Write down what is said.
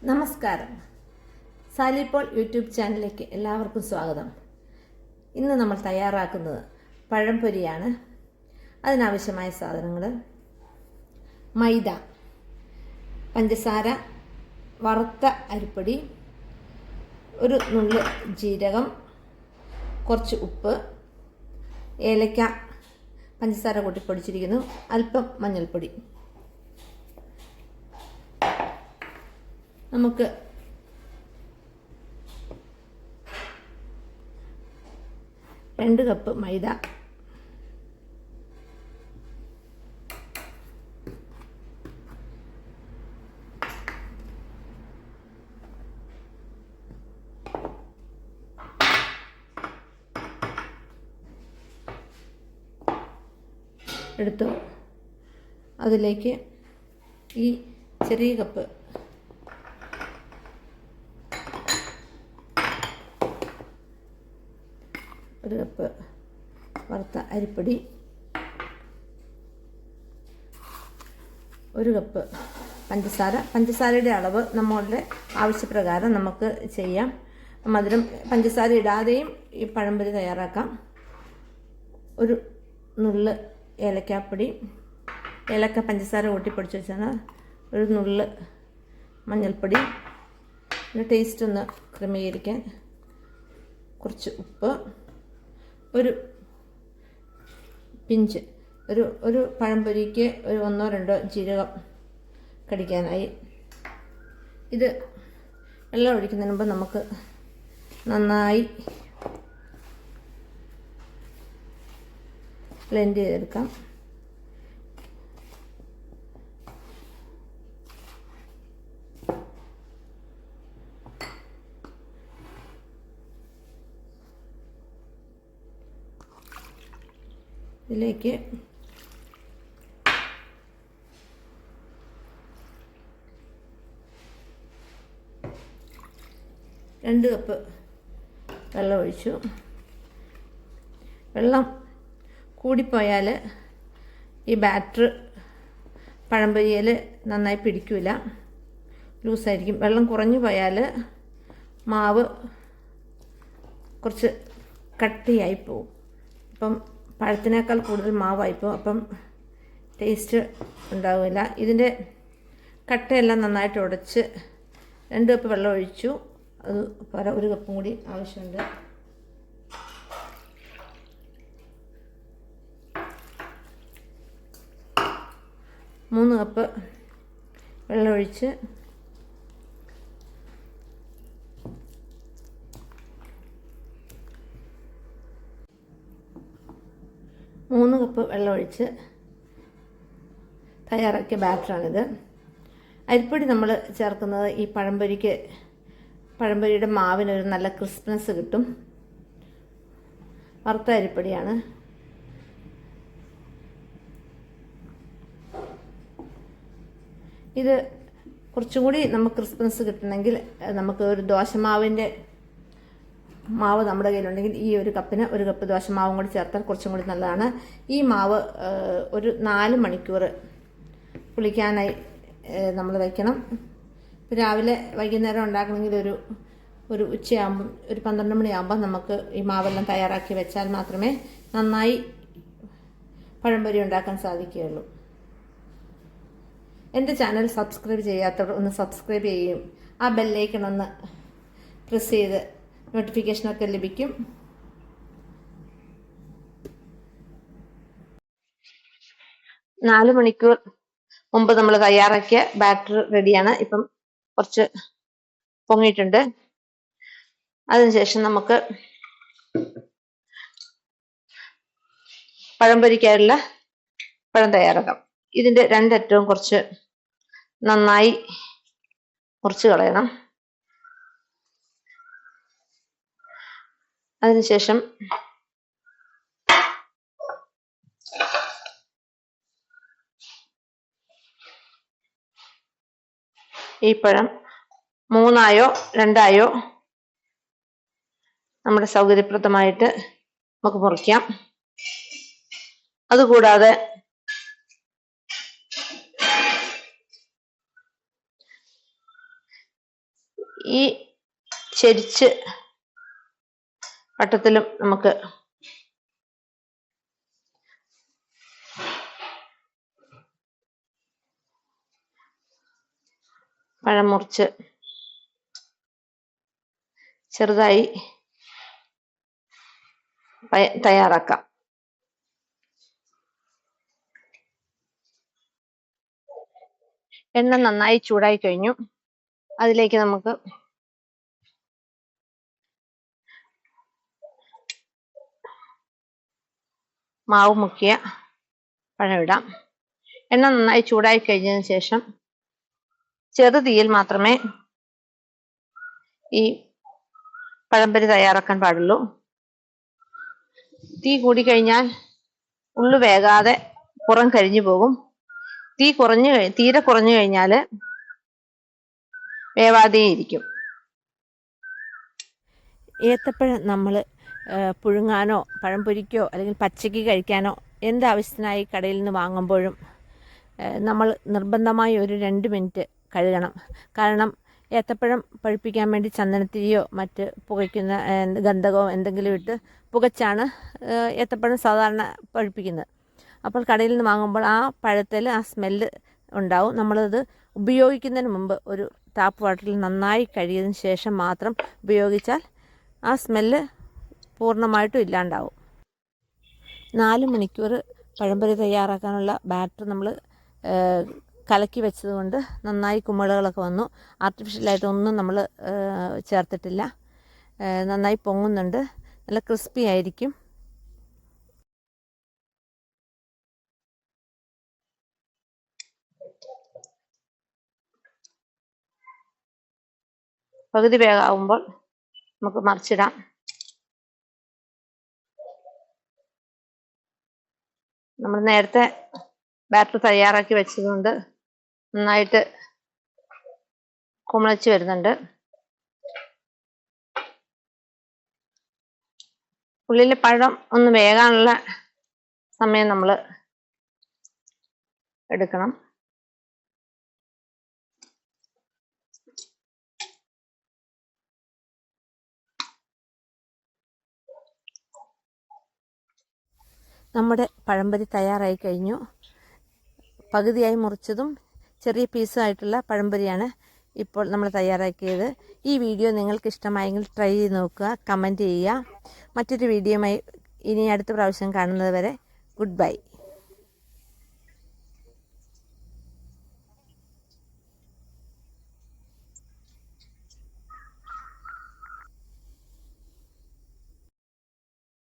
നമസ്കാരം. സാലിപ്പോൾ യൂട്യൂബ് ചാനലിലേക്ക് എല്ലാവർക്കും സ്വാഗതം. ഇന്ന് നമ്മൾ തയ്യാറാക്കുന്നത് പഴംപൊരിയാണ്. അതിനാവശ്യമായ സാധനങ്ങൾ: മൈദ, പഞ്ചസാര, വറുത്ത അരിപ്പൊടി, ഒരു നുള്ള് ജീരകം, കുറച്ച് ഉപ്പ്, ഏലക്ക, പഞ്ചസാര കൂട്ടി പൊടിച്ചിരിക്കുന്നു, അല്പം മഞ്ഞൾപ്പൊടി. നമുക്ക് രണ്ട് കപ്പ് മൈദ, എടുത്തു. അതിലേക്ക് ഈ ചെറിയ കപ്പ് ഒരു കപ്പ് വറുത്ത അരിപ്പൊടി, ഒരു കപ്പ് പഞ്ചസാര. പഞ്ചസാരയുടെ അളവ് നമ്മളുടെ ആവശ്യപ്രകാരം നമുക്ക് ചെയ്യാം. മധുരം പഞ്ചസാര ഇടാതെയും ഈ പഴംപൊരി തയ്യാറാക്കാം. ഒരു നുള്ള് ഏലക്കാപ്പൊടി, ഏലക്ക പഞ്ചസാര കൂട്ടിപ്പൊടിച്ച് വെച്ചാണ്. ഒരു നുള്ള് മഞ്ഞൾപ്പൊടി, പിന്നെ ടേസ്റ്റ് ഒന്ന് ക്രമീകരിക്കാൻ കുറച്ച് ഉപ്പ്, ഒരു പിഞ്ച് ഒരു പഴംപൊരിക്ക് ഒരു 1-2 ജീരകം കടിക്കാനായി. ഇത് വെള്ളം ഒഴിക്കുന്നതിന് മുമ്പ് നമുക്ക് നന്നായി ബ്ലെൻഡ് ചെയ്തെടുക്കാം. ഇതിലേക്ക് രണ്ട് കപ്പ് വെള്ളം ഒഴിച്ചു. വെള്ളം കൂടിപ്പോയാൽ ഈ ബാറ്റർ പഴംപൊരിയിൽ നന്നായി പിടിക്കില്ല, ലൂസായിരിക്കും. വെള്ളം കുറഞ്ഞു പോയാൽ മാവ് കുറച്ച് കട്ടിയായി പോവും. അപ്പം പഴത്തിനേക്കാൾ കൂടുതൽ മാവായിപ്പോൾ അപ്പം ടേസ്റ്റ് ഉണ്ടാവില്ല. ഇതിൻ്റെ കട്ടയെല്ലാം നന്നായിട്ട് ഉടച്ച് 2 കപ്പ് വെള്ളം ഒഴിച്ചു. അത് ഒരു കപ്പും കൂടി ആവശ്യമുണ്ട്. മൂന്ന് കപ്പ് വെള്ളം ഒഴിച്ച് തയ്യാറാക്കിയ ബാറ്ററാണിത്. അരിപ്പൊടി നമ്മൾ ചേർക്കുന്നത് ഈ പഴംപൊരിയുടെ മാവിനൊരു നല്ല ക്രിസ്പ്നെസ് കിട്ടും. വറുത്ത അരിപ്പൊടിയാണ്. ഇത് കുറച്ചും കൂടി നമുക്ക് ക്രിസ്പ്നെസ് കിട്ടണമെങ്കിൽ നമുക്ക് ഒരു ദോശമാവിൻ്റെ മാവ് നമ്മുടെ കയ്യിലുണ്ടെങ്കിൽ ഈ ഒരു കപ്പിന് 1 കപ്പ് ദോശമാവും കൂടി ചേർത്താൽ കുറച്ചും കൂടി നല്ലതാണ്. ഈ മാവ് ഒരു 4 മണിക്കൂർ പുളിക്കാനായി നമ്മൾ വയ്ക്കണം. രാവിലെ വൈകുന്നേരം ഉണ്ടാക്കണമെങ്കിൽ ഒരു ഉച്ചയാകുമ്പം ഒരു 12 മണിയാകുമ്പം നമുക്ക് ഈ മാവെല്ലാം തയ്യാറാക്കി വെച്ചാൽ മാത്രമേ നന്നായി പഴംപൊരി ഉണ്ടാക്കാൻ സാധിക്കുകയുള്ളൂ. എൻ്റെ ചാനൽ സബ്സ്ക്രൈബ് ചെയ്യാത്തവർ ഒന്ന് സബ്സ്ക്രൈബ് ചെയ്യും. ആ ബെല്ലൈക്കൺ ഒന്ന് പ്രസ് ചെയ്ത് നോട്ടിഫിക്കേഷനൊക്കെ ലഭിക്കും. നാല് മണിക്കൂർ മുമ്പ് നമ്മൾ തയ്യാറാക്കിയ ബാറ്റർ റെഡിയാണ്. ഇപ്പം കുറച്ച് പൊങ്ങിയിട്ടുണ്ട്. അതിനുശേഷം നമുക്ക് പഴംപൊരിക്കായുള്ള പഴം തയ്യാറാക്കാം. ഇതിൻ്റെ 2 അറ്റവും കുറച്ച് നന്നായി മുറിച്ച് കളയണം. അതിനുശേഷം ഈ പഴം 3ആയോ 2ആയോ നമ്മുടെ സൗകര്യപ്രദമായിട്ട് നമുക്ക് മുറിക്കാം. അതുകൂടാതെ ഈ ചെരിച്ച് വട്ടത്തിലും നമുക്ക് പഴം മുറിച്ച് ചെറുതായി തയ്യാറാക്കാം. എണ്ണ നന്നായി ചൂടായി കഴിഞ്ഞു. അതിലേക്ക് നമുക്ക് മാവ് മുക്കിയ പഴം ഇടാം. എണ്ണ നന്നായി ചൂടായി കഴിഞ്ഞതിന് ശേഷം ചെറു തീയിൽ മാത്രമേ ഈ പഴംപൊരി തയ്യാറാക്കാൻ പാടുള്ളൂ. തീ കൂടിക്കഴിഞ്ഞാൽ ഉള്ളു വേകാതെ പുറം കരിഞ്ഞു പോകും. തീരെ കുറഞ്ഞു കഴിഞ്ഞാൽ വേവാതെയിരിക്കും. ഏത്തപ്പഴം നമ്മൾ പുഴുങ്ങാനോ പഴംപൊരിക്കോ അല്ലെങ്കിൽ പച്ചയ്ക്ക് കഴിക്കാനോ എന്താവശ്യത്തിനായി കടയിൽ നിന്ന് വാങ്ങുമ്പോഴും നമ്മൾ നിർബന്ധമായി ഒരു 2 മിനിറ്റ് കഴുകണം. കാരണം ഏത്തപ്പഴം പഴുപ്പിക്കാൻ വേണ്ടി ചന്ദനത്തിരിയോ മറ്റ് പുകയ്ക്കുന്ന ഗന്ധകമോ എന്തെങ്കിലും ഇട്ട് പുകച്ചാണ് ഏത്തപ്പഴം സാധാരണ പഴുപ്പിക്കുന്നത്. അപ്പോൾ കടയിൽ നിന്ന് വാങ്ങുമ്പോൾ ആ പഴത്തിൽ ആ സ്മെല്ല് ഉണ്ടാവും. നമ്മളത് ഉപയോഗിക്കുന്നതിന് മുമ്പ് ഒരു ടാപ്പ് വാട്ടറിൽ നന്നായി കഴുകിയതിന് ശേഷം മാത്രം ഉപയോഗിച്ചാൽ ആ സ്മെല്ല് പൂർണ്ണമായിട്ടും ഇല്ലാണ്ടാവും. 4 മണിക്കൂർ പഴംപൊരി തയ്യാറാക്കാനുള്ള ബാറ്റർ നമ്മൾ കലക്കി വെച്ചതുകൊണ്ട് നന്നായി കുമിളകളൊക്കെ വന്നു. ആർട്ടിഫിഷ്യലായിട്ട് ഒന്നും നമ്മൾ ചേർത്തിട്ടില്ല. നന്നായി പൊങ്ങുന്നുണ്ട്. നല്ല ക്രിസ്പി ആയിരിക്കും. പകുതി വേഗമാകുമ്പോൾ നമുക്ക് മറിച്ചിടാം. നമ്മൾ നേരത്തെ ബാറ്റർ തയ്യാറാക്കി വെച്ചതുകൊണ്ട് നന്നായിട്ട് കുമിളച്ച് വരുന്നുണ്ട്. ഉള്ളിലെ പഴം ഒന്ന് വേകാനുള്ള സമയം നമ്മൾ എടുക്കണം. നമ്മുടെ പഴംപൊരി തയ്യാറായി കഴിഞ്ഞു. പകുതിയായി മുറിച്ചതും ചെറിയ പീസായിട്ടുള്ള പഴംപൊരിയാണ് ഇപ്പോൾ നമ്മൾ തയ്യാറാക്കിയത്. ഈ വീഡിയോ നിങ്ങൾക്ക് ഇഷ്ടമായെങ്കിൽ ട്രൈ ചെയ്ത് നോക്കുക, കമൻറ്റ് ചെയ്യുക. മറ്റൊരു വീഡിയോയുമായി ഇനി അടുത്ത പ്രാവശ്യം കാണുന്നത് വരെ ഗുഡ് ബൈ.